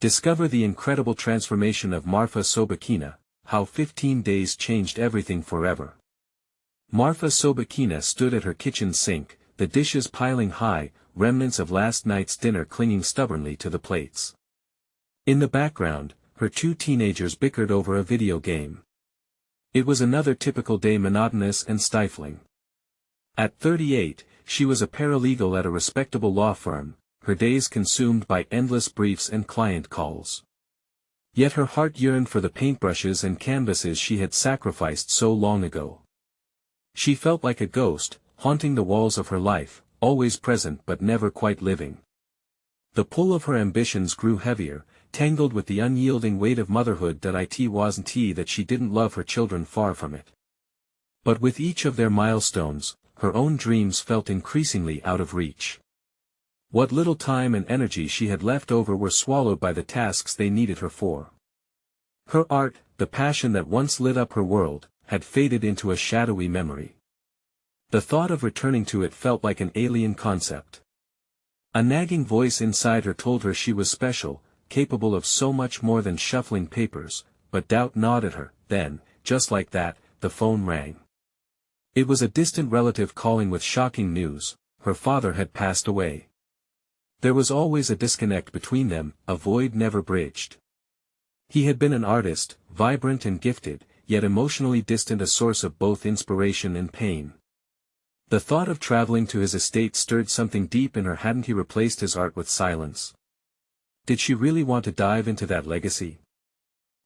Discover the incredible transformation of Marfa Sobakina, how 15 days changed everything forever. Marfa Sobakina stood at her kitchen sink, the dishes piling high, remnants of last night's dinner clinging stubbornly to the plates. In the background, her two teenagers bickered over a video game. It was another typical day, monotonous and stifling. At 38, she was a paralegal at a respectable law firm, her days consumed by endless briefs and client calls. Yet her heart yearned for the paintbrushes and canvases she had sacrificed so long ago. She felt like a ghost, haunting the walls of her life, always present but never quite living. The pull of her ambitions grew heavier, tangled with the unyielding weight of motherhood. It wasn't that she didn't love her children, far from it. But with each of their milestones, her own dreams felt increasingly out of reach. What little time and energy she had left over were swallowed by the tasks they needed her for. Her art, the passion that once lit up her world, had faded into a shadowy memory. The thought of returning to it felt like an alien concept. A nagging voice inside her told her she was special, capable of so much more than shuffling papers, but doubt gnawed at her. Then, just like that, the phone rang. It was a distant relative calling with shocking news: her father had passed away. There was always a disconnect between them, a void never bridged. He had been an artist, vibrant and gifted, yet emotionally distant, a source of both inspiration and pain. The thought of traveling to his estate stirred something deep in her. Hadn't he replaced his art with silence? Did she really want to dive into that legacy?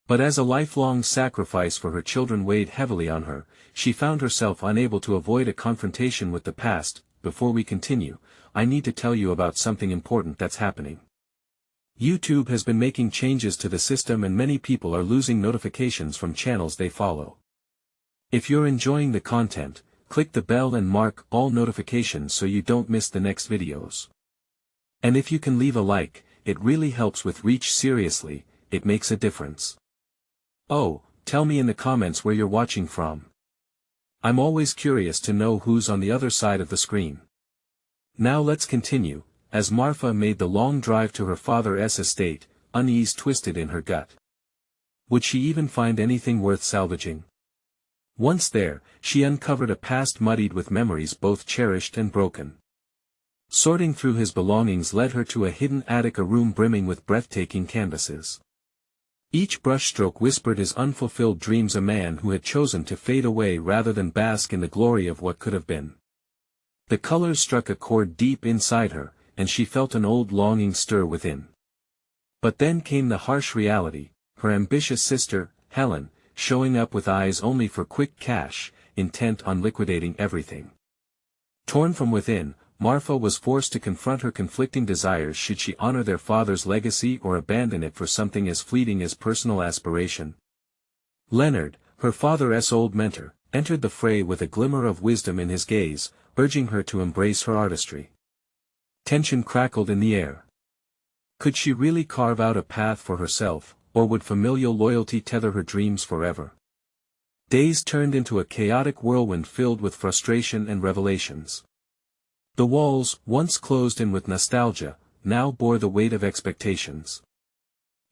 But as a lifelong sacrifice for her children weighed heavily on her, she found herself unable to avoid a confrontation with the past. Before we continue, I need to tell you about something important that's happening. YouTube has been making changes to the system and many people are losing notifications from channels they follow. If you're enjoying the content, click the bell and mark all notifications so you don't miss the next videos. And if you can leave a like, it really helps with reach. Seriously, it makes a difference. Oh, tell me in the comments where you're watching from. I'm always curious to know who's on the other side of the screen. Now let's continue. As Marfa made the long drive to her father's estate, unease twisted in her gut. Would she even find anything worth salvaging? Once there, she uncovered a past muddied with memories both cherished and broken. Sorting through his belongings led her to a hidden attic, a room brimming with breathtaking canvases. Each brushstroke whispered his unfulfilled dreams, a man who had chosen to fade away rather than bask in the glory of what could have been. The colors struck a chord deep inside her, and she felt an old longing stir within. But then came the harsh reality: her ambitious sister, Helen, showing up with eyes only for quick cash, intent on liquidating everything. Torn from within, Marfa was forced to confront her conflicting desires. Should she honor their father's legacy or abandon it for something as fleeting as personal aspiration? Leonard, her father's old mentor, entered the fray with a glimmer of wisdom in his gaze, urging her to embrace her artistry. Tension crackled in the air. Could she really carve out a path for herself, or would familial loyalty tether her dreams forever? Days turned into a chaotic whirlwind filled with frustration and revelations. The walls, once closed in with nostalgia, now bore the weight of expectations.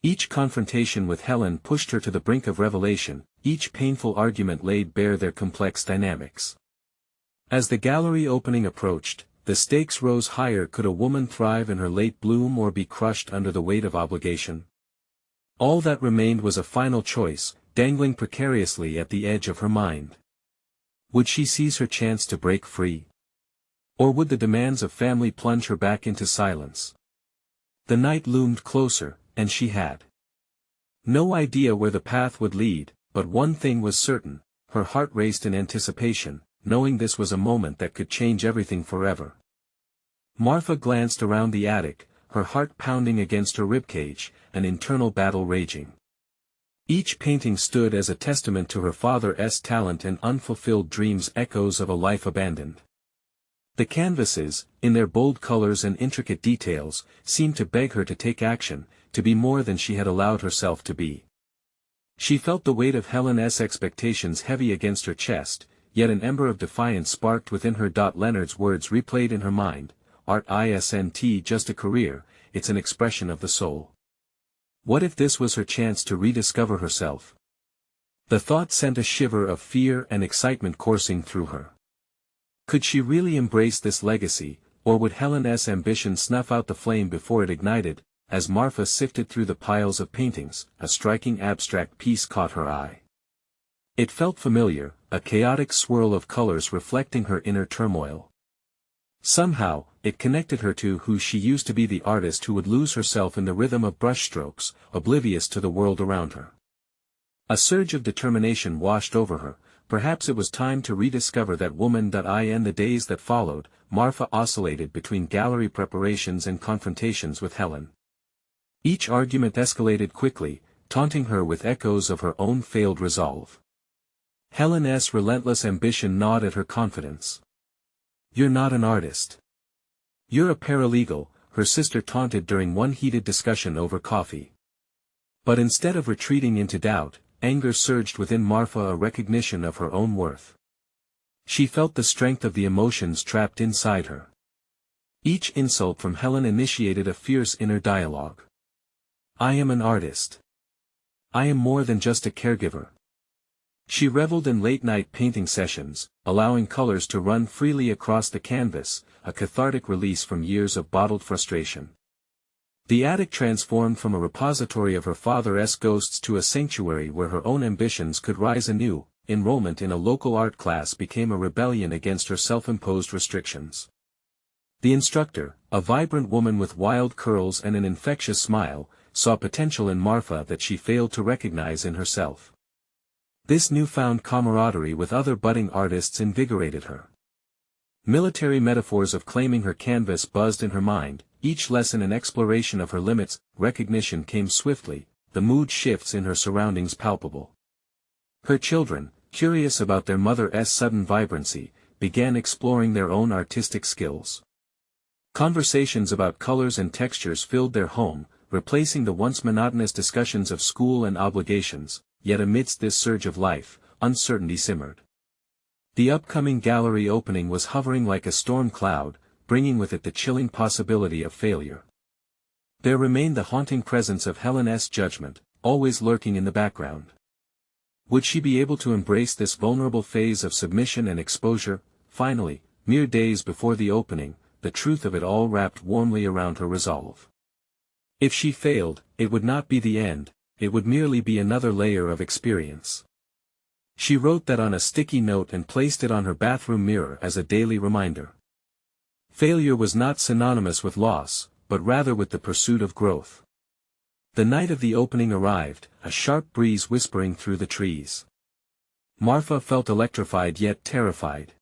Each confrontation with Helen pushed her to the brink of revelation, each painful argument laid bare their complex dynamics. As the gallery opening approached, the stakes rose higher. Could a woman thrive in her late bloom or be crushed under the weight of obligation? All that remained was a final choice, dangling precariously at the edge of her mind. Would she seize her chance to break free? Or would the demands of family plunge her back into silence? The night loomed closer, and she had no idea where the path would lead, but one thing was certain: her heart raced in anticipation, knowing this was a moment that could change everything forever. Marfa glanced around the attic, her heart pounding against her ribcage, an internal battle raging. Each painting stood as a testament to her father's talent and unfulfilled dreams, echoes of a life abandoned. The canvases, in their bold colors and intricate details, seemed to beg her to take action, to be more than she had allowed herself to be. She felt the weight of Helen's expectations heavy against her chest, yet an ember of defiance sparked within her. Leonard's words replayed in her mind: "Art isn't just a career, it's an expression of the soul." What if this was her chance to rediscover herself? The thought sent a shiver of fear and excitement coursing through her. Could she really embrace this legacy, or would Helen's ambition snuff out the flame before it ignited? As Marfa sifted through the piles of paintings, a striking abstract piece caught her eye. It felt familiar, a chaotic swirl of colors reflecting her inner turmoil. Somehow, it connected her to who she used to be, the artist who would lose herself in the rhythm of brushstrokes, oblivious to the world around her. A surge of determination washed over her. Perhaps it was time to rediscover that woman. In the days that followed, Marfa oscillated between gallery preparations and confrontations with Helen. Each argument escalated quickly, taunting her with echoes of her own failed resolve. Helen's relentless ambition gnawed at her confidence. "You're not an artist. You're a paralegal," her sister taunted during one heated discussion over coffee. But instead of retreating into doubt, anger surged within Marfa, a recognition of her own worth. She felt the strength of the emotions trapped inside her. Each insult from Helen initiated a fierce inner dialogue. "I am an artist. I am more than just a caregiver." She reveled in late-night painting sessions, allowing colors to run freely across the canvas, a cathartic release from years of bottled frustration. The attic transformed from a repository of her father's ghosts to a sanctuary where her own ambitions could rise anew. Enrollment in a local art class became a rebellion against her self-imposed restrictions. The instructor, a vibrant woman with wild curls and an infectious smile, saw potential in Marfa that she failed to recognize in herself. This newfound camaraderie with other budding artists invigorated her. Military metaphors of claiming her canvas buzzed in her mind, each lesson an exploration of her limits. Recognition came swiftly, the mood shifts in her surroundings palpable. Her children, curious about their mother's sudden vibrancy, began exploring their own artistic skills. Conversations about colors and textures filled their home, replacing the once monotonous discussions of school and obligations. Yet amidst this surge of life, uncertainty simmered. The upcoming gallery opening was hovering like a storm cloud, bringing with it the chilling possibility of failure. There remained the haunting presence of Helen's judgment, always lurking in the background. Would she be able to embrace this vulnerable phase of submission and exposure? Finally, mere days before the opening, the truth of it all wrapped warmly around her resolve. If she failed, it would not be the end. It would merely be another layer of experience. She wrote that on a sticky note and placed it on her bathroom mirror as a daily reminder. Failure was not synonymous with loss, but rather with the pursuit of growth. The night of the opening arrived, a sharp breeze whispering through the trees. Marfa felt electrified yet terrified.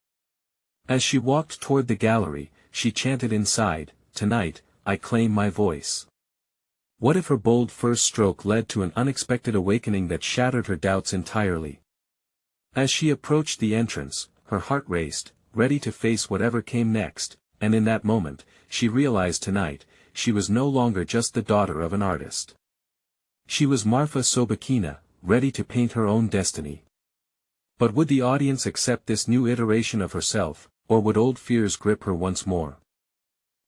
As she walked toward the gallery, she chanted inside, "Tonight, I claim my voice." What if her bold first stroke led to an unexpected awakening that shattered her doubts entirely? As she approached the entrance, her heart raced, ready to face whatever came next, and in that moment, she realized tonight, she was no longer just the daughter of an artist. She was Marfa Sobakina, ready to paint her own destiny. But would the audience accept this new iteration of herself, or would old fears grip her once more?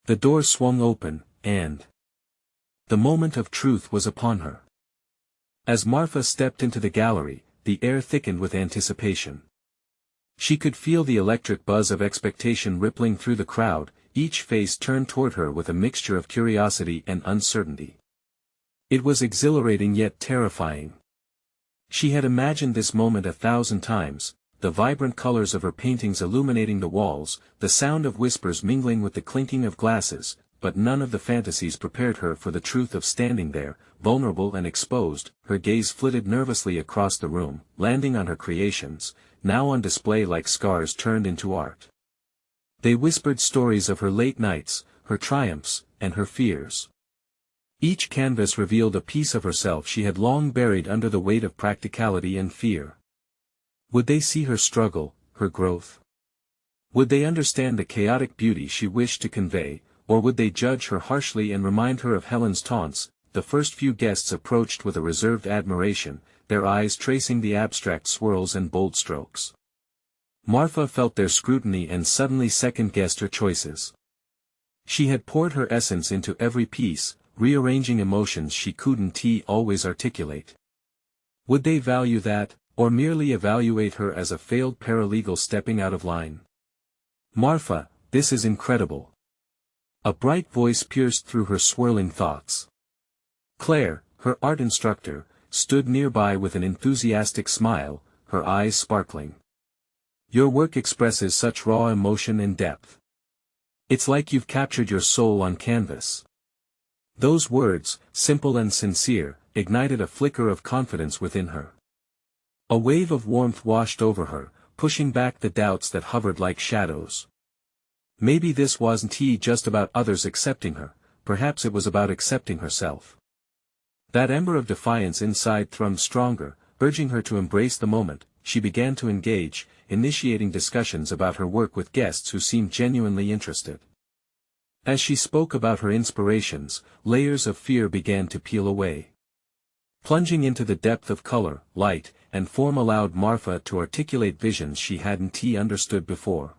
The door swung open, and the moment of truth was upon her. As Marfa stepped into the gallery, the air thickened with anticipation. She could feel the electric buzz of expectation rippling through the crowd, each face turned toward her with a mixture of curiosity and uncertainty. It was exhilarating yet terrifying. She had imagined this moment 1,000 times, the vibrant colors of her paintings illuminating the walls, the sound of whispers mingling with the clinking of glasses, but none of the fantasies prepared her for the truth of standing there, vulnerable and exposed. Her gaze flitted nervously across the room, landing on her creations, now on display like scars turned into art. They whispered stories of her late nights, her triumphs, and her fears. Each canvas revealed a piece of herself she had long buried under the weight of practicality and fear. Would they see her struggle, her growth? Would they understand the chaotic beauty she wished to convey, or would they judge her harshly and remind her of Helen's taunts? The first few guests approached with a reserved admiration, their eyes tracing the abstract swirls and bold strokes. Marfa felt their scrutiny and suddenly second-guessed her choices. She had poured her essence into every piece, rearranging emotions she couldn't always articulate. Would they value that, or merely evaluate her as a failed paralegal stepping out of line? Marfa, this is incredible. A bright voice pierced through her swirling thoughts. Claire, her art instructor, stood nearby with an enthusiastic smile, her eyes sparkling. Your work expresses such raw emotion and depth. It's like you've captured your soul on canvas. Those words, simple and sincere, ignited a flicker of confidence within her. A wave of warmth washed over her, pushing back the doubts that hovered like shadows. Maybe this wasn't just about others accepting her, perhaps it was about accepting herself. That ember of defiance inside thrummed stronger, urging her to embrace the moment. She began to engage, initiating discussions about her work with guests who seemed genuinely interested. As she spoke about her inspirations, layers of fear began to peel away. Plunging into the depth of color, light, and form allowed Marfa to articulate visions she hadn't understood before.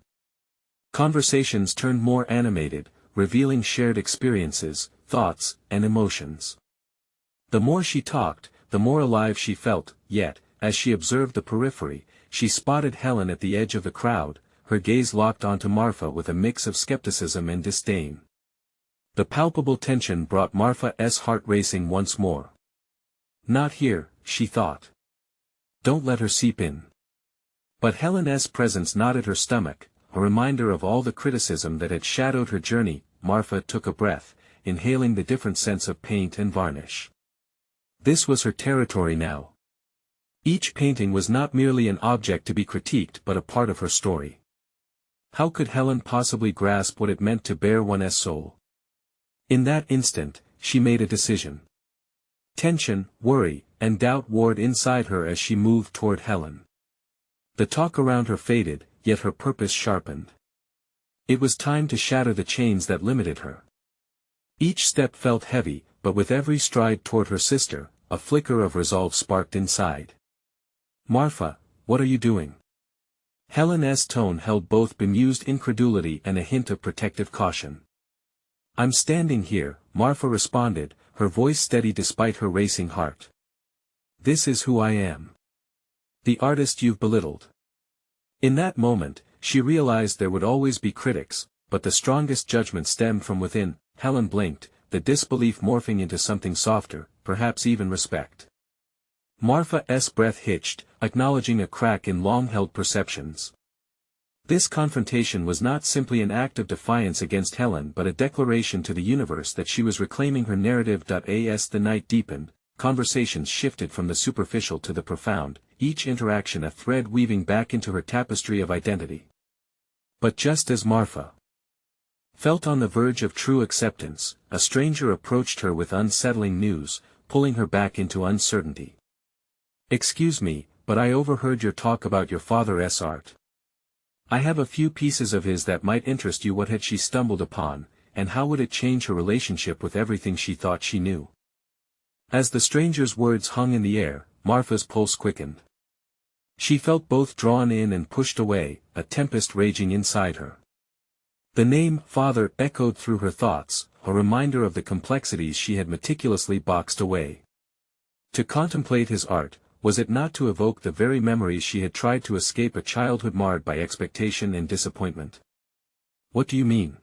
Conversations turned more animated, revealing shared experiences, thoughts, and emotions. The more she talked, the more alive she felt, yet, as she observed the periphery, she spotted Helen at the edge of the crowd, her gaze locked onto Marfa with a mix of skepticism and disdain. The palpable tension brought Marfa's heart racing once more. Not here, she thought. Don't let her seep in. But Helen's presence knotted her stomach, a reminder of all the criticism that had shadowed her journey. Marfa took a breath, inhaling the different scents of paint and varnish. This was her territory now. Each painting was not merely an object to be critiqued but a part of her story. How could Helen possibly grasp what it meant to bare one's soul? In that instant, she made a decision. Tension, worry, and doubt warred inside her as she moved toward Helen. The talk around her faded, yet her purpose sharpened. It was time to shatter the chains that limited her. Each step felt heavy, but with every stride toward her sister, a flicker of resolve sparked inside. Marfa, what are you doing? Helen's tone held both bemused incredulity and a hint of protective caution. I'm standing here, Marfa responded, her voice steady despite her racing heart. This is who I am. The artist you've belittled. In that moment, she realized there would always be critics, but the strongest judgment stemmed from within. Helen blinked, the disbelief morphing into something softer, perhaps even respect. Marfa's breath hitched, acknowledging a crack in long-held perceptions. This confrontation was not simply an act of defiance against Helen but a declaration to the universe that she was reclaiming her narrative. As the night deepened, conversations shifted from the superficial to the profound, each interaction a thread weaving back into her tapestry of identity. But just as Marfa felt on the verge of true acceptance, a stranger approached her with unsettling news, pulling her back into uncertainty. Excuse me, but I overheard your talk about your father's art. I have a few pieces of his that might interest you. What had she stumbled upon, and how would it change her relationship with everything she thought she knew? As the stranger's words hung in the air, Marfa's pulse quickened. She felt both drawn in and pushed away, a tempest raging inside her. The name father echoed through her thoughts, a reminder of the complexities she had meticulously boxed away. To contemplate his art, was it not to evoke the very memories she had tried to escape, a childhood marred by expectation and disappointment? What do you mean?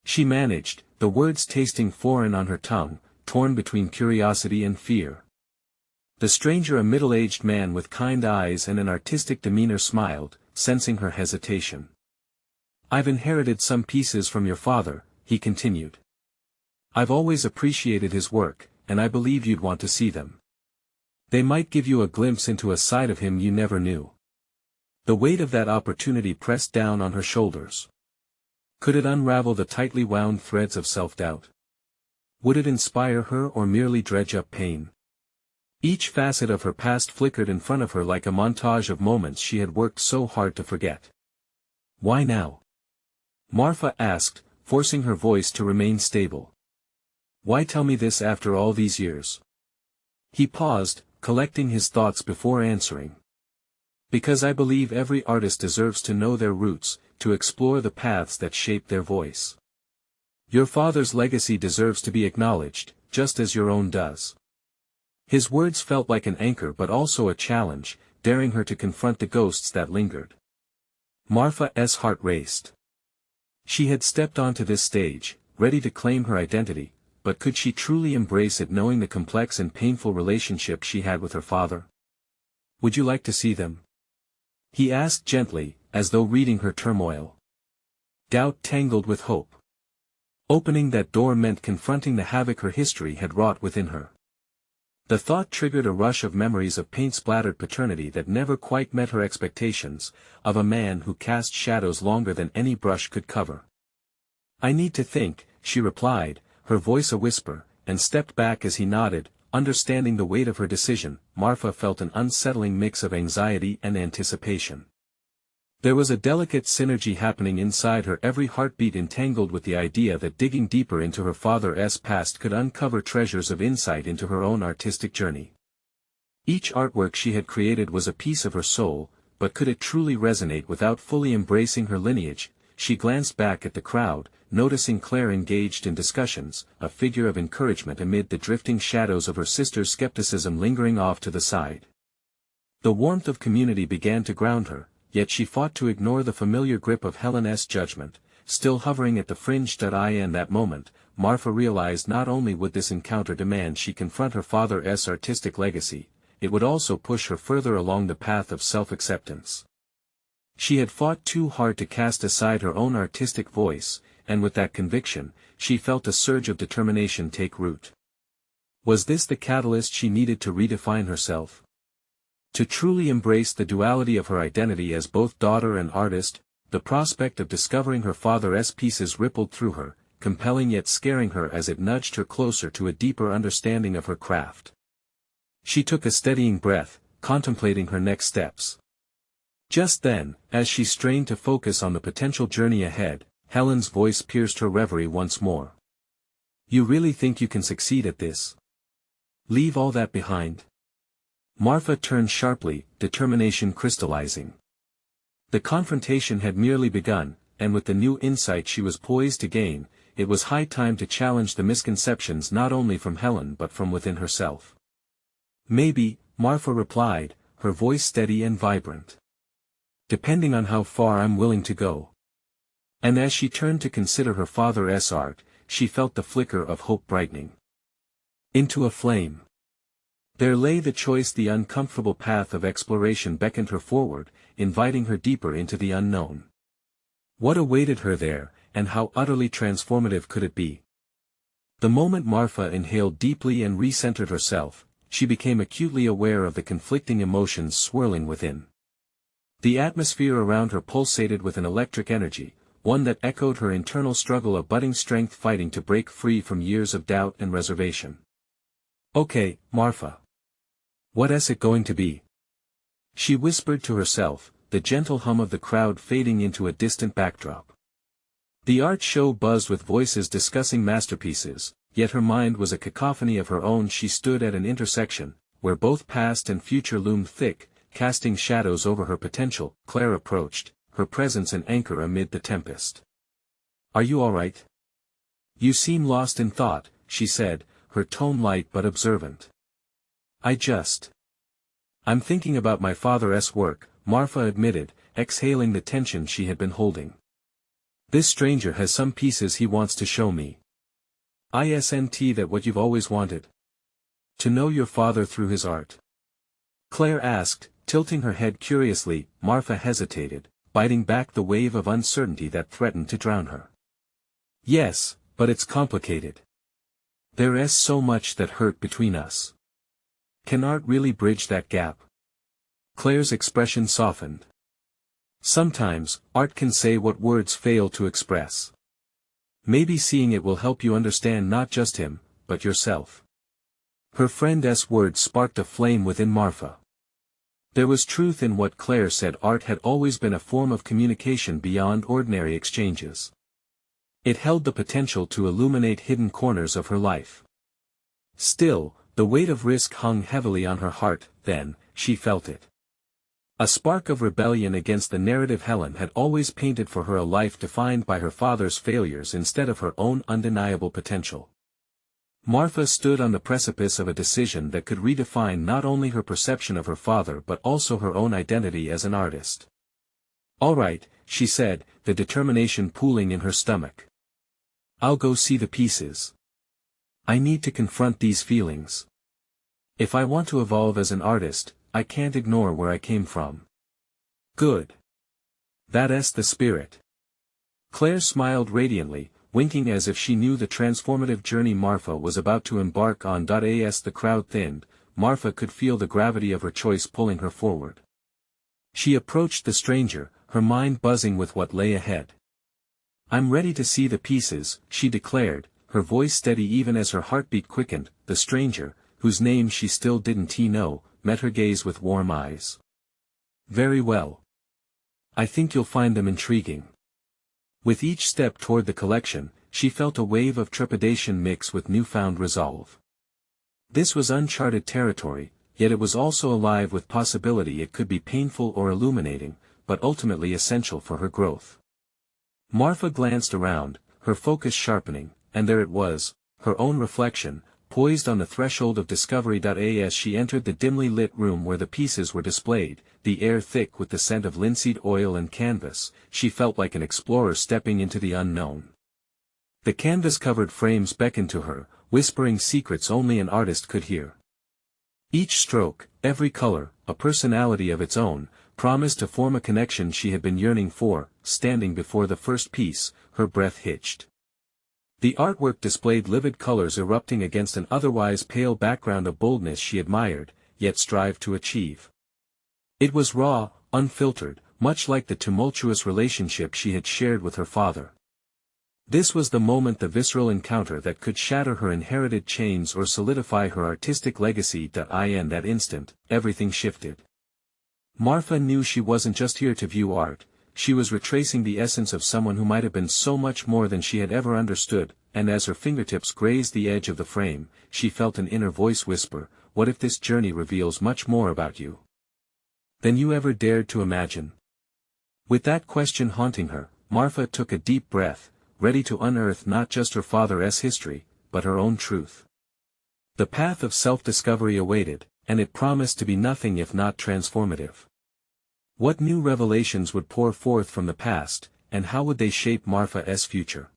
She managed, the words tasting foreign on her tongue, torn between curiosity and fear. The stranger, a middle-aged man with kind eyes and an artistic demeanor, smiled, sensing her hesitation. I've inherited some pieces from your father, he continued. I've always appreciated his work, and I believe you'd want to see them. They might give you a glimpse into a side of him you never knew. The weight of that opportunity pressed down on her shoulders. Could it unravel the tightly wound threads of self-doubt? Would it inspire her or merely dredge up pain? Each facet of her past flickered in front of her like a montage of moments she had worked so hard to forget. Why now? Marfa asked, forcing her voice to remain stable. Why tell me this after all these years? He paused, collecting his thoughts before answering. Because I believe every artist deserves to know their roots, to explore the paths that shape their voice. Your father's legacy deserves to be acknowledged, just as your own does. His words felt like an anchor but also a challenge, daring her to confront the ghosts that lingered. Marfa's heart raced. She had stepped onto this stage, ready to claim her identity, but could she truly embrace it knowing the complex and painful relationship she had with her father? Would you like to see them? He asked gently, as though reading her turmoil. Doubt tangled with hope. Opening that door meant confronting the havoc her history had wrought within her. The thought triggered a rush of memories of paint-splattered paternity that never quite met her expectations, of a man who cast shadows longer than any brush could cover. I need to think, she replied, her voice a whisper, and stepped back as he nodded, understanding the weight of her decision. Marfa felt an unsettling mix of anxiety and anticipation. There was a delicate synergy happening inside her, every heartbeat entangled with the idea that digging deeper into her father's past could uncover treasures of insight into her own artistic journey. Each artwork she had created was a piece of her soul, but could it truly resonate without fully embracing her lineage? She glanced back at the crowd, noticing Claire engaged in discussions, a figure of encouragement amid the drifting shadows of her sister's skepticism lingering off to the side. The warmth of community began to ground her, yet she fought to ignore the familiar grip of Helen's judgment, still hovering at the fringe. In that moment, Marfa realized not only would this encounter demand she confront her father's artistic legacy, it would also push her further along the path of self-acceptance. She had fought too hard to cast aside her own artistic voice, and with that conviction, she felt a surge of determination take root. Was this the catalyst she needed to redefine herself? To truly embrace the duality of her identity as both daughter and artist? The prospect of discovering her father's pieces rippled through her, compelling yet scaring her as it nudged her closer to a deeper understanding of her craft. She took a steadying breath, contemplating her next steps. Just then, as she strained to focus on the potential journey ahead, Helen's voice pierced her reverie once more. You really think you can succeed at this? Leave all that behind? Marfa turned sharply, determination crystallizing. The confrontation had merely begun, and with the new insight she was poised to gain, it was high time to challenge the misconceptions not only from Helen but from within herself. Maybe, Marfa replied, her voice steady and vibrant. Depending on how far I'm willing to go. And as she turned to consider her father's art, she felt the flicker of hope brightening into a flame. There lay the choice. The uncomfortable path of exploration beckoned her forward, inviting her deeper into the unknown. What awaited her there, and how utterly transformative could it be? The moment Marfa inhaled deeply and recentered herself, she became acutely aware of the conflicting emotions swirling within. The atmosphere around her pulsated with an electric energy, one that echoed her internal struggle of budding strength fighting to break free from years of doubt and reservation. Okay, Marfa. What's it going to be? She whispered to herself, the gentle hum of the crowd fading into a distant backdrop. The art show buzzed with voices discussing masterpieces, yet her mind was a cacophony of her own. She stood at an intersection, where both past and future loomed thick, casting shadows over her potential. Claire approached, her presence an anchor amid the tempest. Are you all right? You seem lost in thought, she said, her tone light but observant. I'm thinking about my father's work, Marfa admitted, exhaling the tension she had been holding. This stranger has some pieces he wants to show me. Isn't that what you've always wanted? To know your father through his art? Claire asked, tilting her head curiously. Marfa hesitated, biting back the wave of uncertainty that threatened to drown her. Yes, but it's complicated. There's so much that hurt between us. Can art really bridge that gap? Claire's expression softened. Sometimes, art can say what words fail to express. Maybe seeing it will help you understand not just him, but yourself. Her friend's words sparked a flame within Marfa. There was truth in what Claire said. Art had always been a form of communication beyond ordinary exchanges. It held the potential to illuminate hidden corners of her life. Still, the weight of risk hung heavily on her heart. Then, she felt it. A spark of rebellion against the narrative Helen had always painted for her a life defined by her father's failures instead of her own undeniable potential. Marfa stood on the precipice of a decision that could redefine not only her perception of her father but also her own identity as an artist. "All right," she said, the determination pooling in her stomach. "I'll go see the pieces. I need to confront these feelings. If I want to evolve as an artist, I can't ignore where I came from." "Good. That's the spirit." Claire smiled radiantly, winking as if she knew the transformative journey Marfa was about to embark on. As the crowd thinned, Marfa could feel the gravity of her choice pulling her forward. She approached the stranger, her mind buzzing with what lay ahead. "I'm ready to see the pieces," she declared, her voice steady even as her heartbeat quickened. The stranger, whose name she still didn't know, met her gaze with warm eyes. "Very well. I think you'll find them intriguing." With each step toward the collection, she felt a wave of trepidation mix with newfound resolve. This was uncharted territory, yet it was also alive with possibility. It could be painful or illuminating, but ultimately essential for her growth. Marfa glanced around, her focus sharpening, and there it was, her own reflection, poised on the threshold of discovery. As she entered the dimly lit room where the pieces were displayed, the air thick with the scent of linseed oil and canvas, she felt like an explorer stepping into the unknown. The canvas-covered frames beckoned to her, whispering secrets only an artist could hear. Each stroke, every color, a personality of its own, promised to form a connection she had been yearning for. Standing before the first piece, her breath hitched. The artwork displayed livid colors erupting against an otherwise pale background, of boldness she admired, yet strived to achieve. It was raw, unfiltered, much like the tumultuous relationship she had shared with her father. This was the moment, the visceral encounter that could shatter her inherited chains or solidify her artistic legacy. In that instant, everything shifted. Marfa knew she wasn't just here to view art. She was retracing the essence of someone who might have been so much more than she had ever understood, and as her fingertips grazed the edge of the frame, she felt an inner voice whisper, "What if this journey reveals much more about you than you ever dared to imagine?" With that question haunting her, Marfa took a deep breath, ready to unearth not just her father's history, but her own truth. The path of self-discovery awaited, and it promised to be nothing if not transformative. What new revelations would pour forth from the past, and how would they shape Marfa's future?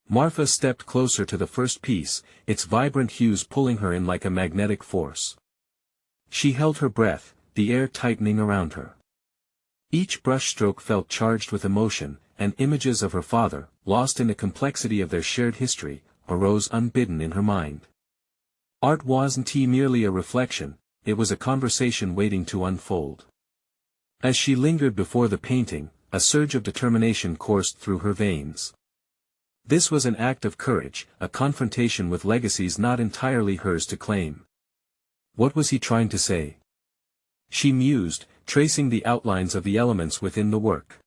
Marfa stepped closer to the first piece, its vibrant hues pulling her in like a magnetic force. She held her breath, the air tightening around her. Each brushstroke felt charged with emotion, and images of her father, lost in the complexity of their shared history, arose unbidden in her mind. Art wasn't merely a reflection, it was a conversation waiting to unfold. As she lingered before the painting, a surge of determination coursed through her veins. This was an act of courage, a confrontation with legacies not entirely hers to claim. What was he trying to say? She mused, tracing the outlines of the elements within the work.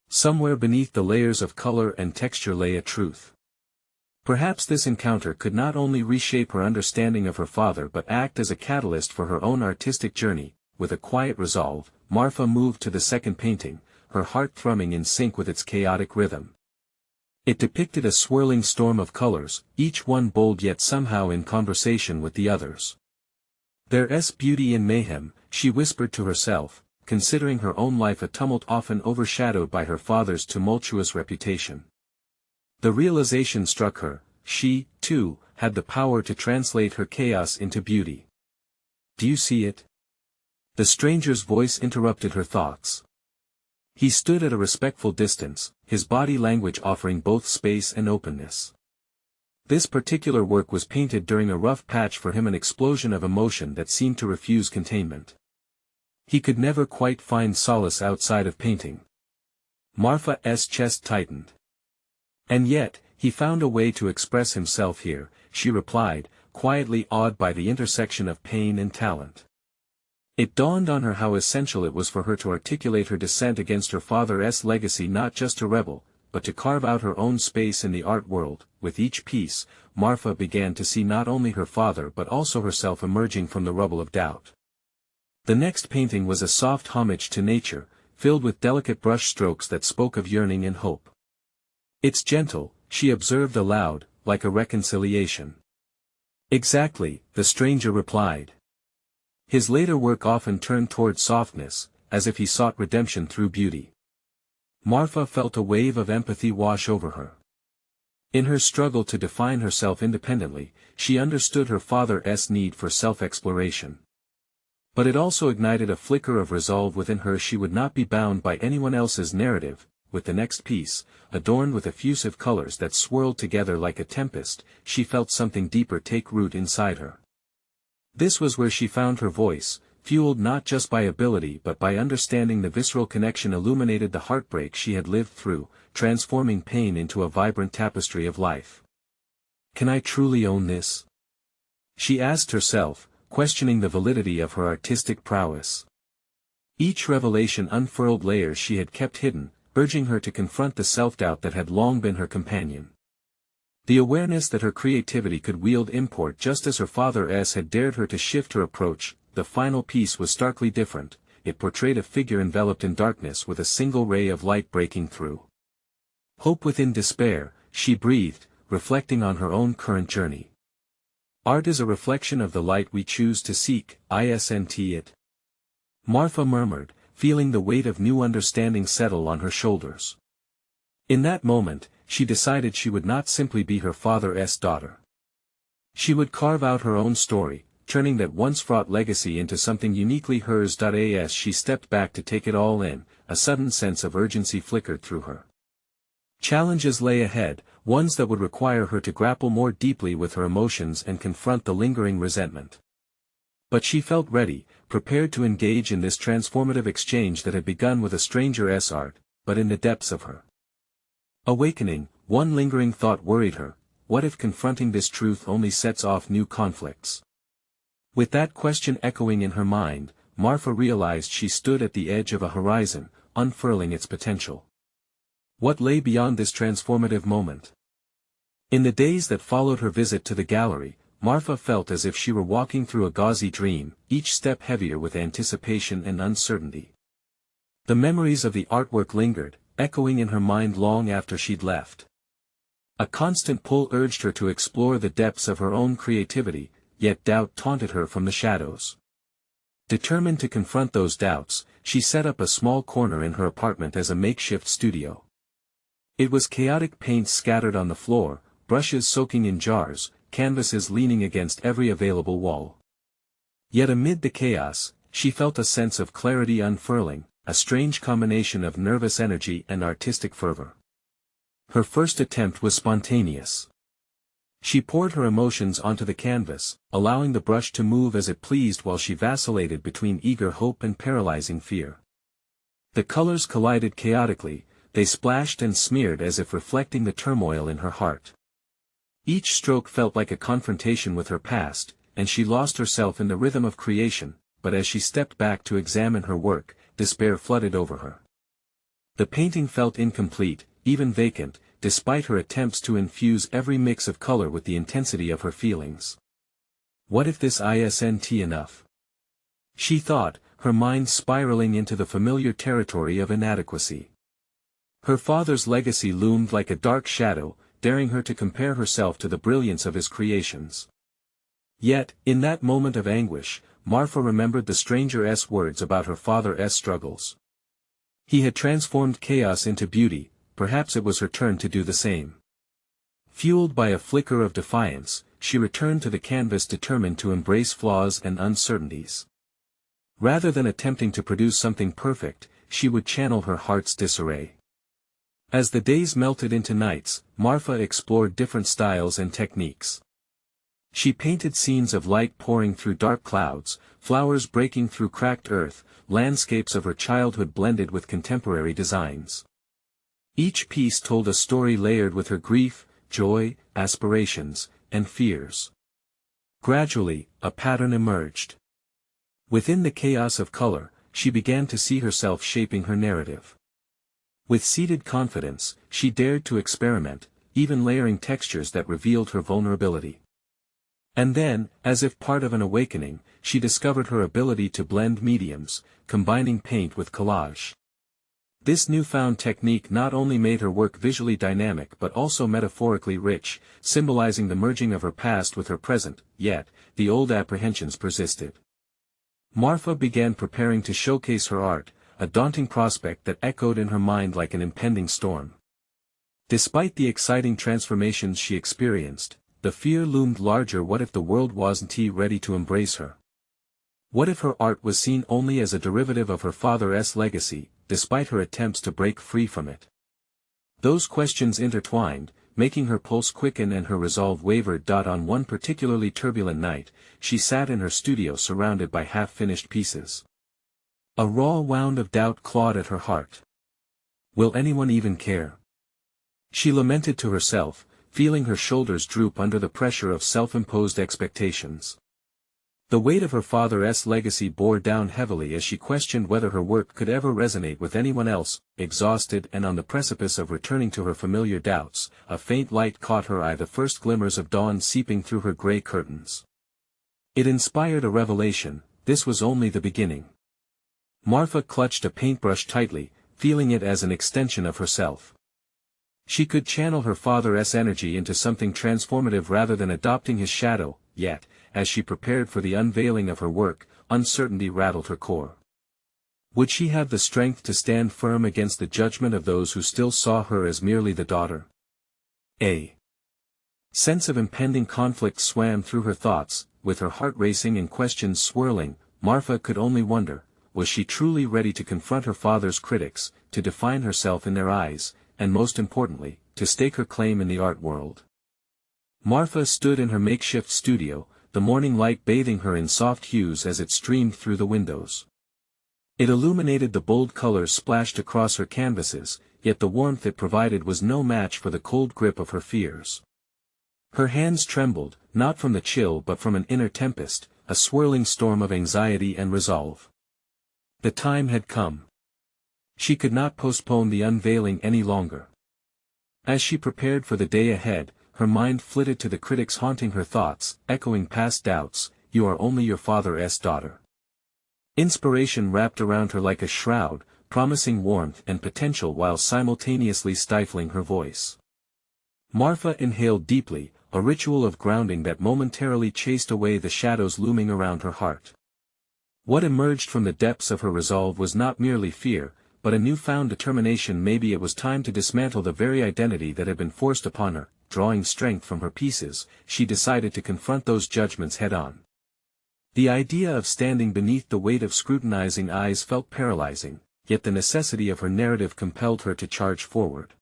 Somewhere beneath the layers of color and texture lay a truth. Perhaps this encounter could not only reshape her understanding of her father but act as a catalyst for her own artistic journey. With a quiet resolve, Marfa moved to the second painting, her heart thrumming in sync with its chaotic rhythm. It depicted a swirling storm of colors, each one bold yet somehow in conversation with the others. "There's beauty in mayhem," she whispered to herself, considering her own life a tumult often overshadowed by her father's tumultuous reputation. The realization struck her, she, too, had the power to translate her chaos into beauty. "Do you see it?" The stranger's voice interrupted her thoughts. He stood at a respectful distance, his body language offering both space and openness. This particular work was painted during a rough patch for him, an explosion of emotion that seemed to refuse containment. He could never quite find solace outside of painting. Marfa's chest tightened. "And yet, he found a way to express himself here," she replied, quietly awed by the intersection of pain and talent. It dawned on her how essential it was for her to articulate her dissent against her father's legacy, not just to rebel, but to carve out her own space in the art world. With each piece, Marfa began to see not only her father but also herself emerging from the rubble of doubt. The next painting was a soft homage to nature, filled with delicate brush strokes that spoke of yearning and hope. "It's gentle," she observed aloud, "like a reconciliation." "Exactly," the stranger replied. His later work often turned toward softness, as if he sought redemption through beauty. Marfa felt a wave of empathy wash over her. In her struggle to define herself independently, she understood her father's need for self-exploration. But it also ignited a flicker of resolve within her. She would not be bound by anyone else's narrative. With the next piece, adorned with effusive colors that swirled together like a tempest, she felt something deeper take root inside her. This was where she found her voice, fueled not just by ability but by understanding. The visceral connection illuminated the heartbreak she had lived through, transforming pain into a vibrant tapestry of life. "Can I truly own this?" she asked herself, questioning the validity of her artistic prowess. Each revelation unfurled layers she had kept hidden, urging her to confront the self-doubt that had long been her companion. The awareness that her creativity could wield import just as her father's had dared her to shift her approach. The final piece was starkly different. It portrayed a figure enveloped in darkness with a single ray of light breaking through. "Hope within despair," she breathed, reflecting on her own current journey. "Art is a reflection of the light we choose to seek, isn't it?" Marfa murmured, feeling the weight of new understanding settle on her shoulders. In that moment, she decided she would not simply be her father's daughter. She would carve out her own story, turning that once fraught legacy into something uniquely hers. As she stepped back to take it all in, a sudden sense of urgency flickered through her. Challenges lay ahead, ones that would require her to grapple more deeply with her emotions and confront the lingering resentment. But she felt ready, prepared to engage in this transformative exchange that had begun with a stranger's art, but in the depths of her awakening, one lingering thought worried her: what if confronting this truth only sets off new conflicts? With that question echoing in her mind, Marfa realized she stood at the edge of a horizon, unfurling its potential. What lay beyond this transformative moment? In the days that followed her visit to the gallery, Marfa felt as if she were walking through a gauzy dream, each step heavier with anticipation and uncertainty. The memories of the artwork lingered, echoing in her mind long after she'd left. A constant pull urged her to explore the depths of her own creativity, yet doubt taunted her from the shadows. Determined to confront those doubts, she set up a small corner in her apartment as a makeshift studio. It was chaotic: paints scattered on the floor, brushes soaking in jars, canvases leaning against every available wall. Yet amid the chaos, she felt a sense of clarity unfurling, a strange combination of nervous energy and artistic fervor. Her first attempt was spontaneous. She poured her emotions onto the canvas, allowing the brush to move as it pleased while she vacillated between eager hope and paralyzing fear. The colors collided chaotically, they splashed and smeared as if reflecting the turmoil in her heart. Each stroke felt like a confrontation with her past, and she lost herself in the rhythm of creation. But as she stepped back to examine her work, despair flooded over her. The painting felt incomplete, even vacant, despite her attempts to infuse every mix of color with the intensity of her feelings. What if this isn't enough? She thought, her mind spiraling into the familiar territory of inadequacy. Her father's legacy loomed like a dark shadow, daring her to compare herself to the brilliance of his creations. Yet, in that moment of anguish, Marfa remembered the stranger's words about her father's struggles. He had transformed chaos into beauty, perhaps it was her turn to do the same. Fueled by a flicker of defiance, she returned to the canvas determined to embrace flaws and uncertainties. Rather than attempting to produce something perfect, she would channel her heart's disarray. As the days melted into nights, Marfa explored different styles and techniques. She painted scenes of light pouring through dark clouds, flowers breaking through cracked earth, landscapes of her childhood blended with contemporary designs. Each piece told a story layered with her grief, joy, aspirations, and fears. Gradually, a pattern emerged. Within the chaos of color, she began to see herself shaping her narrative. With seated confidence, she dared to experiment, even layering textures that revealed her vulnerability. And then, as if part of an awakening, she discovered her ability to blend mediums, combining paint with collage. This newfound technique not only made her work visually dynamic but also metaphorically rich, symbolizing the merging of her past with her present, yet, the old apprehensions persisted. Marfa began preparing to showcase her art, a daunting prospect that echoed in her mind like an impending storm. Despite the exciting transformations she experienced, the fear loomed larger. What if the world wasn't ready to embrace her? What if her art was seen only as a derivative of her father's legacy, despite her attempts to break free from it? Those questions intertwined, making her pulse quicken and her resolve waver. On one particularly turbulent night, she sat in her studio surrounded by half-finished pieces. A raw wound of doubt clawed at her heart. Will anyone even care? She lamented to herself, feeling her shoulders droop under the pressure of self-imposed expectations. The weight of her father's legacy bore down heavily as she questioned whether her work could ever resonate with anyone else. Exhausted and on the precipice of returning to her familiar doubts, a faint light caught her eye, the first glimmers of dawn seeping through her gray curtains. It inspired a revelation. This was only the beginning. Marfa clutched a paintbrush tightly, feeling it as an extension of herself. She could channel her father's energy into something transformative rather than adopting his shadow, yet, as she prepared for the unveiling of her work, uncertainty rattled her core. Would she have the strength to stand firm against the judgment of those who still saw her as merely the daughter? A sense of impending conflict swam through her thoughts, with her heart racing and questions swirling. Marfa could only wonder, was she truly ready to confront her father's critics, to define herself in their eyes, and most importantly, to stake her claim in the art world? Marfa stood in her makeshift studio, the morning light bathing her in soft hues as it streamed through the windows. It illuminated the bold colors splashed across her canvases, yet the warmth it provided was no match for the cold grip of her fears. Her hands trembled, not from the chill but from an inner tempest, a swirling storm of anxiety and resolve. The time had come. She could not postpone the unveiling any longer. As she prepared for the day ahead, her mind flitted to the critics haunting her thoughts, echoing past doubts. You are only your father's daughter. Inspiration wrapped around her like a shroud, promising warmth and potential while simultaneously stifling her voice. Marfa inhaled deeply, a ritual of grounding that momentarily chased away the shadows looming around her heart. What emerged from the depths of her resolve was not merely fear, but a newfound determination. Maybe it was time to dismantle the very identity that had been forced upon her. Drawing strength from her pieces, she decided to confront those judgments head-on. The idea of standing beneath the weight of scrutinizing eyes felt paralyzing, yet the necessity of her narrative compelled her to charge forward.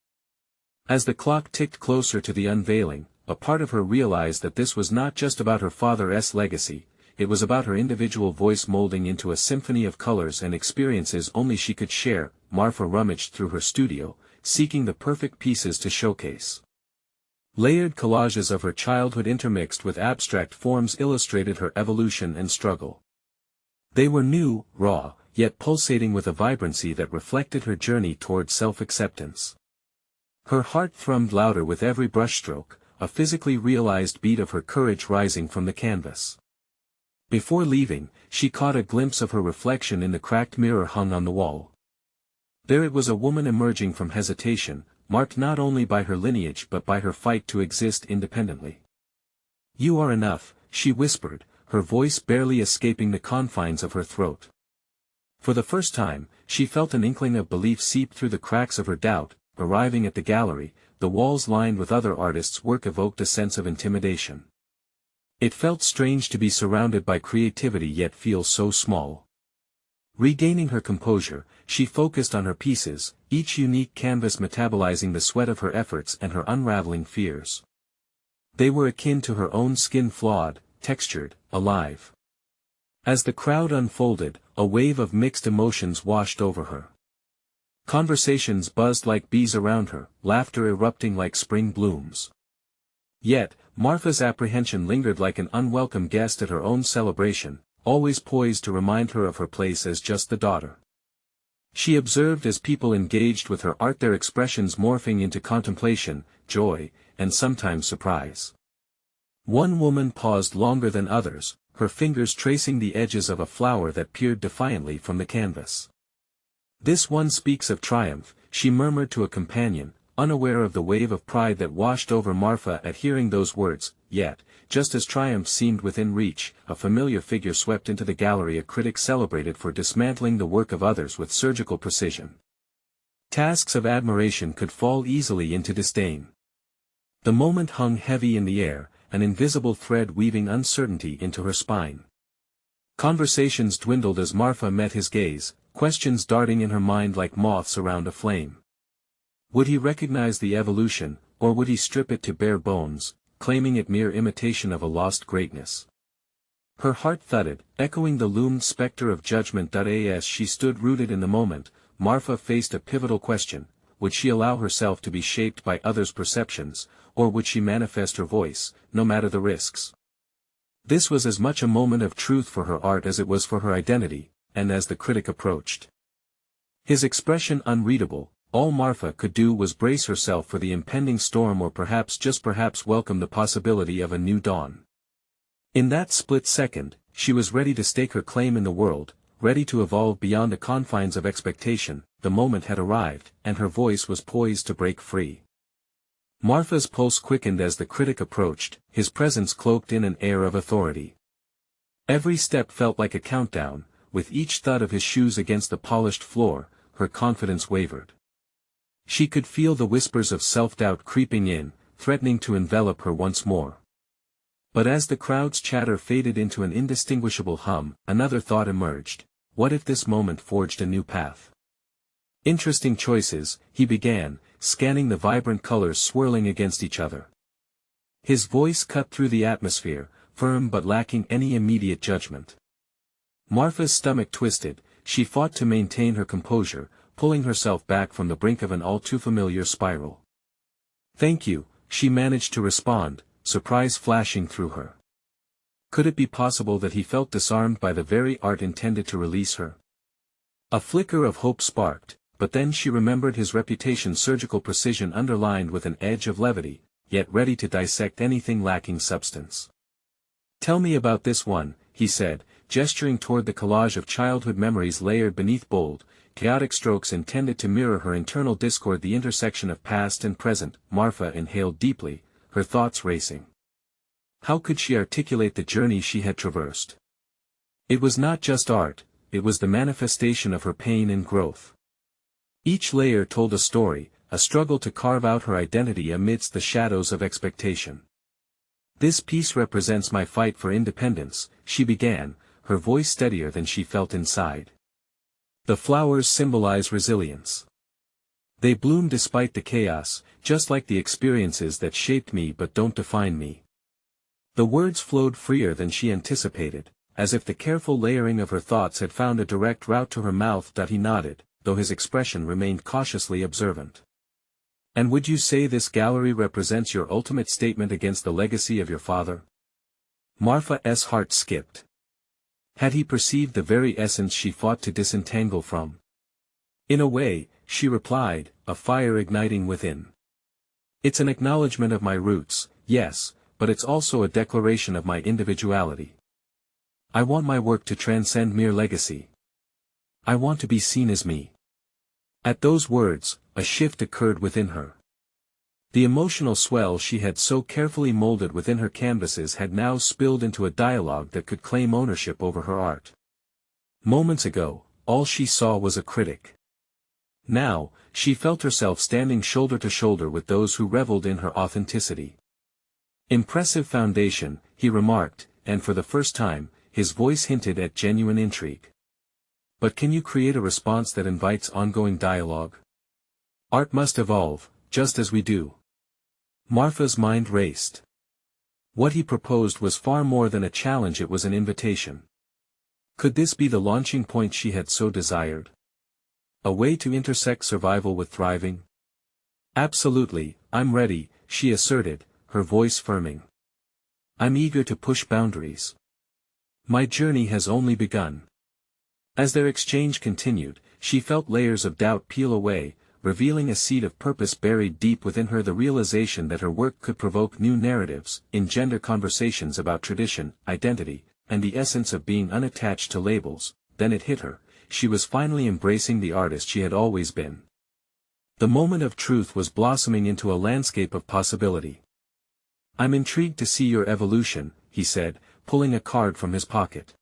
As the clock ticked closer to the unveiling, a part of her realized that this was not just about her father's legacy, it was about her individual voice molding into a symphony of colors and experiences only she could share. Marfa rummaged through her studio, seeking the perfect pieces to showcase. Layered collages of her childhood intermixed with abstract forms illustrated her evolution and struggle. They were new, raw, yet pulsating with a vibrancy that reflected her journey toward self-acceptance. Her heart thrummed louder with every brushstroke, a physically realized beat of her courage rising from the canvas. Before leaving, she caught a glimpse of her reflection in the cracked mirror hung on the wall. There it was, a woman emerging from hesitation, marked not only by her lineage but by her fight to exist independently. You are enough, she whispered, her voice barely escaping the confines of her throat. For the first time, she felt an inkling of belief seep through the cracks of her doubt. Arriving at the gallery, the walls lined with other artists' work evoked a sense of intimidation. It felt strange to be surrounded by creativity yet feel so small. Regaining her composure, she focused on her pieces, each unique canvas metabolizing the sweat of her efforts and her unraveling fears. They were akin to her own skin, flawed, textured, alive. As the crowd unfolded, a wave of mixed emotions washed over her. Conversations buzzed like bees around her, laughter erupting like spring blooms. Yet, Marfa's apprehension lingered like an unwelcome guest at her own celebration, always poised to remind her of her place as just the daughter. She observed as people engaged with her art, their expressions morphing into contemplation, joy, and sometimes surprise. One woman paused longer than others, her fingers tracing the edges of a flower that peered defiantly from the canvas. "This one speaks of triumph," she murmured to a companion, unaware of the wave of pride that washed over Marfa at hearing those words. Yet, just as triumph seemed within reach, a familiar figure swept into the gallery, a critic celebrated for dismantling the work of others with surgical precision. Tasks of admiration could fall easily into disdain. The moment hung heavy in the air, an invisible thread weaving uncertainty into her spine. Conversations dwindled as Marfa met his gaze, questions darting in her mind like moths around a flame. Would he recognize the evolution, or would he strip it to bare bones, claiming it mere imitation of a lost greatness? Her heart thudded, echoing the loomed specter of judgment. As she stood rooted in the moment, Marfa faced a pivotal question: would she allow herself to be shaped by others' perceptions, or would she manifest her voice, no matter the risks? This was as much a moment of truth for her art as it was for her identity, and as the critic approached, his expression unreadable, all Marfa could do was brace herself for the impending storm, or perhaps just perhaps welcome the possibility of a new dawn. In that split second, she was ready to stake her claim in the world, ready to evolve beyond the confines of expectation. The moment had arrived, and her voice was poised to break free. Marfa's pulse quickened as the critic approached, his presence cloaked in an air of authority. Every step felt like a countdown, with each thud of his shoes against the polished floor, her confidence wavered. She could feel the whispers of self-doubt creeping in, threatening to envelop her once more. But as the crowd's chatter faded into an indistinguishable hum, another thought emerged: what if this moment forged a new path? Interesting choices, he began, scanning the vibrant colors swirling against each other. His voice cut through the atmosphere, firm but lacking any immediate judgment. Marfa's stomach twisted, she fought to maintain her composure, pulling herself back from the brink of an all-too-familiar spiral. "Thank you," she managed to respond, surprise flashing through her. Could it be possible that he felt disarmed by the very art intended to release her? A flicker of hope sparked, but then she remembered his reputation: surgical precision underlined with an edge of levity, yet ready to dissect anything lacking substance. "Tell me about this one," he said, gesturing toward the collage of childhood memories layered beneath bold, chaotic strokes intended to mirror her internal discord, the intersection of past and present. Marfa inhaled deeply, her thoughts racing. How could she articulate the journey she had traversed? It was not just art, it was the manifestation of her pain and growth. Each layer told a story, a struggle to carve out her identity amidst the shadows of expectation. "This piece represents my fight for independence," she began, her voice steadier than she felt inside. "The flowers symbolize resilience. They bloom despite the chaos, just like the experiences that shaped me but don't define me." The words flowed freer than she anticipated, as if the careful layering of her thoughts had found a direct route to her mouth. He nodded, though his expression remained cautiously observant. "And would you say this gallery represents your ultimate statement against the legacy of your father?" Marfa's heart skipped. Had he perceived the very essence she fought to disentangle from? "In a way," she replied, a fire igniting within. "It's an acknowledgement of my roots, yes, but it's also a declaration of my individuality. I want my work to transcend mere legacy. I want to be seen as me." At those words, a shift occurred within her. The emotional swell she had so carefully molded within her canvases had now spilled into a dialogue that could claim ownership over her art. Moments ago, all she saw was a critic. Now, she felt herself standing shoulder to shoulder with those who reveled in her authenticity. "Impressive foundation," he remarked, and for the first time, his voice hinted at genuine intrigue. "But can you create a response that invites ongoing dialogue? Art must evolve, just as we do." Marfa's mind raced. What he proposed was far more than a challenge, it was an invitation. Could this be the launching point she had so desired? A way to intersect survival with thriving? "Absolutely, I'm ready," she asserted, her voice firming. "I'm eager to push boundaries. My journey has only begun." As their exchange continued, she felt layers of doubt peel away, revealing a seed of purpose buried deep within her, the realization that her work could provoke new narratives, engender conversations about tradition, identity, and the essence of being unattached to labels. Then it hit her: she was finally embracing the artist she had always been. The moment of truth was blossoming into a landscape of possibility. "I'm intrigued to see your evolution," he said, pulling a card from his pocket.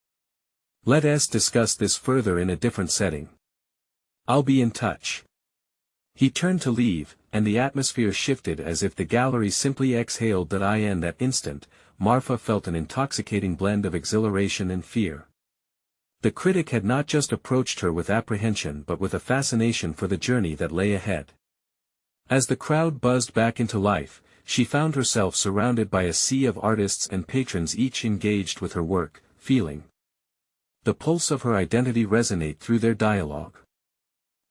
"Let's discuss this further in a different setting. I'll be in touch." He turned to leave, and the atmosphere shifted as if the gallery simply exhaled that in that instant. Marfa felt an intoxicating blend of exhilaration and fear. The critic had not just approached her with apprehension but with a fascination for the journey that lay ahead. As the crowd buzzed back into life, she found herself surrounded by a sea of artists and patrons, each engaged with her work, feeling the pulse of her identity resonate through their dialogue.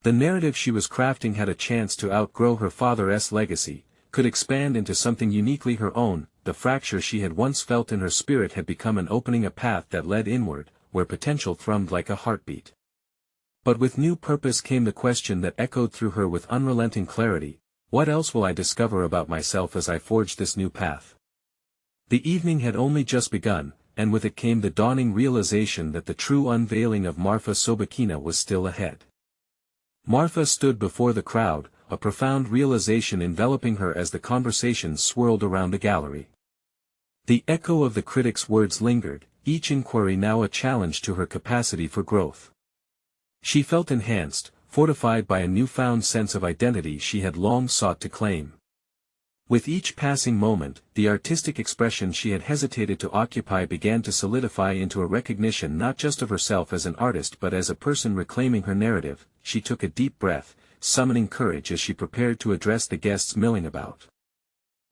The narrative she was crafting had a chance to outgrow her father's legacy, could expand into something uniquely her own. The fracture she had once felt in her spirit had become an opening, a path that led inward, where potential thrummed like a heartbeat. But with new purpose came the question that echoed through her with unrelenting clarity: what else will I discover about myself as I forge this new path? The evening had only just begun, and with it came the dawning realization that the true unveiling of Marfa Sobakina was still ahead. Marfa stood before the crowd, a profound realization enveloping her as the conversation swirled around the gallery. The echo of the critic's words lingered, each inquiry now a challenge to her capacity for growth. She felt enhanced, fortified by a newfound sense of identity she had long sought to claim. With each passing moment, the artistic expression she had hesitated to occupy began to solidify into a recognition not just of herself as an artist but as a person reclaiming her narrative. She took a deep breath, summoning courage as she prepared to address the guests milling about.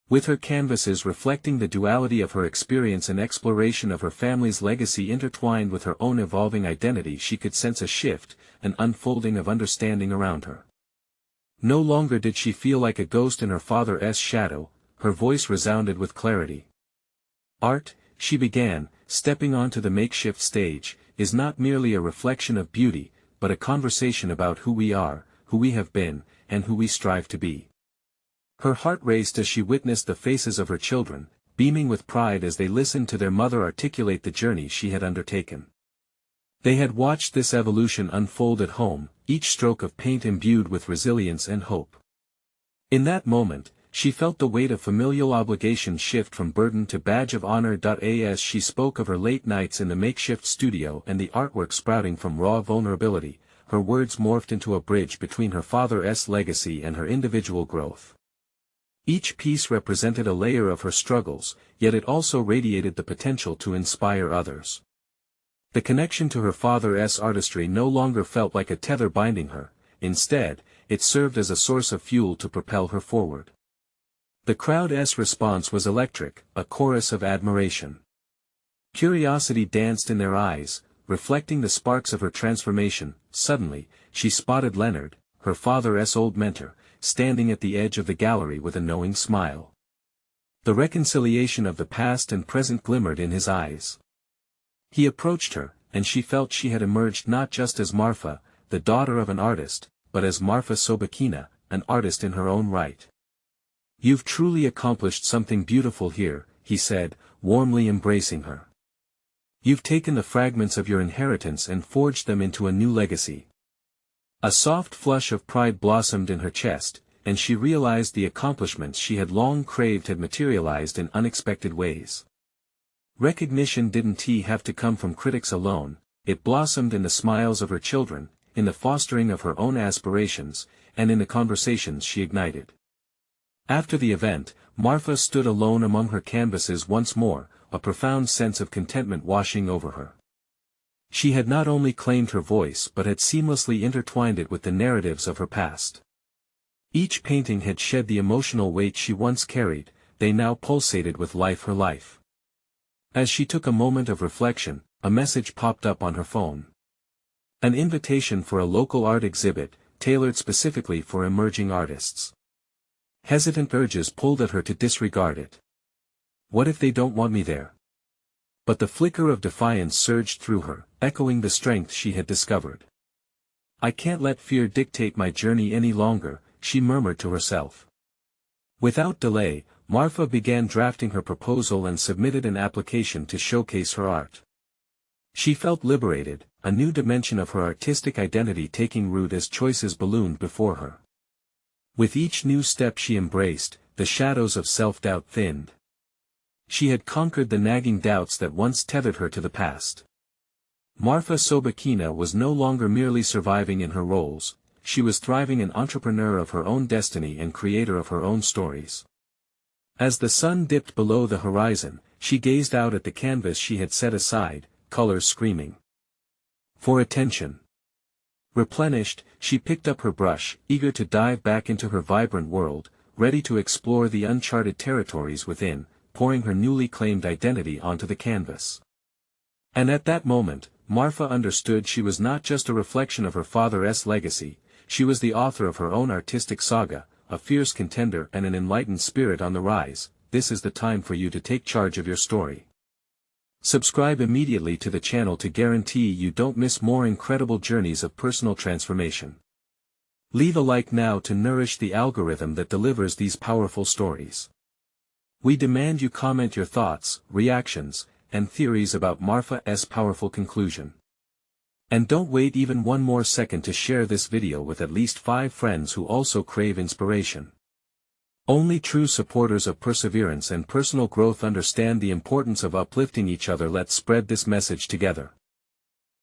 With her canvases reflecting the duality of her experience and exploration of her family's legacy intertwined with her own evolving identity, she could sense a shift, an unfolding of understanding around her. No longer did she feel like a ghost in her father's shadow. Her voice resounded with clarity. "Art," she began, stepping onto the makeshift stage, "is not merely a reflection of beauty, but a conversation about who we are, who we have been, and who we strive to be." Her heart raced as she witnessed the faces of her children, beaming with pride as they listened to their mother articulate the journey she had undertaken. They had watched this evolution unfold at home, each stroke of paint imbued with resilience and hope. In that moment, she felt the weight of familial obligation shift from burden to badge of honor. As she spoke of her late nights in the makeshift studio and the artwork sprouting from raw vulnerability, her words morphed into a bridge between her father's legacy and her individual growth. Each piece represented a layer of her struggles, yet it also radiated the potential to inspire others. The connection to her father's artistry no longer felt like a tether binding her. Instead, it served as a source of fuel to propel her forward. The crowd's response was electric, a chorus of admiration. Curiosity danced in their eyes, reflecting the sparks of her transformation. Suddenly, she spotted Leonard, her father's old mentor, standing at the edge of the gallery with a knowing smile. The reconciliation of the past and present glimmered in his eyes. He approached her, and she felt she had emerged not just as Marfa, the daughter of an artist, but as Marfa Sobakina, an artist in her own right. "You've truly accomplished something beautiful here," he said, warmly embracing her. "You've taken the fragments of your inheritance and forged them into a new legacy." A soft flush of pride blossomed in her chest, and she realized the accomplishments she had long craved had materialized in unexpected ways. Recognition didn't have to come from critics alone. It blossomed in the smiles of her children, in the fostering of her own aspirations, and in the conversations she ignited. After the event, Marfa stood alone among her canvases once more, a profound sense of contentment washing over her. She had not only claimed her voice but had seamlessly intertwined it with the narratives of her past. Each painting had shed the emotional weight she once carried, they now pulsated with life. Her life. As she took a moment of reflection, a message popped up on her phone. An invitation for a local art exhibit, tailored specifically for emerging artists. Hesitant urges pulled at her to disregard it. What if they don't want me there? But the flicker of defiance surged through her, echoing the strength she had discovered. "I can't let fear dictate my journey any longer," she murmured to herself. Without delay, Marfa began drafting her proposal and submitted an application to showcase her art. She felt liberated, a new dimension of her artistic identity taking root as choices ballooned before her. With each new step she embraced, the shadows of self-doubt thinned. She had conquered the nagging doubts that once tethered her to the past. Marfa Sobakina was no longer merely surviving in her roles, she was thriving, an entrepreneur of her own destiny and creator of her own stories. As the sun dipped below the horizon, she gazed out at the canvas she had set aside, colors screaming for attention. Replenished, she picked up her brush, eager to dive back into her vibrant world, ready to explore the uncharted territories within, pouring her newly claimed identity onto the canvas. And at that moment, Marfa understood she was not just a reflection of her father's legacy, she was the author of her own artistic saga, a fierce contender and an enlightened spirit on the rise. This is the time for you to take charge of your story. Subscribe immediately to the channel to guarantee you don't miss more incredible journeys of personal transformation. Leave a like now to nourish the algorithm that delivers these powerful stories. We demand you comment your thoughts, reactions, and theories about Marfa's powerful conclusion. And don't wait even one more second to share this video with at least 5 friends who also crave inspiration. Only true supporters of perseverance and personal growth understand the importance of uplifting each other. Let's spread this message together.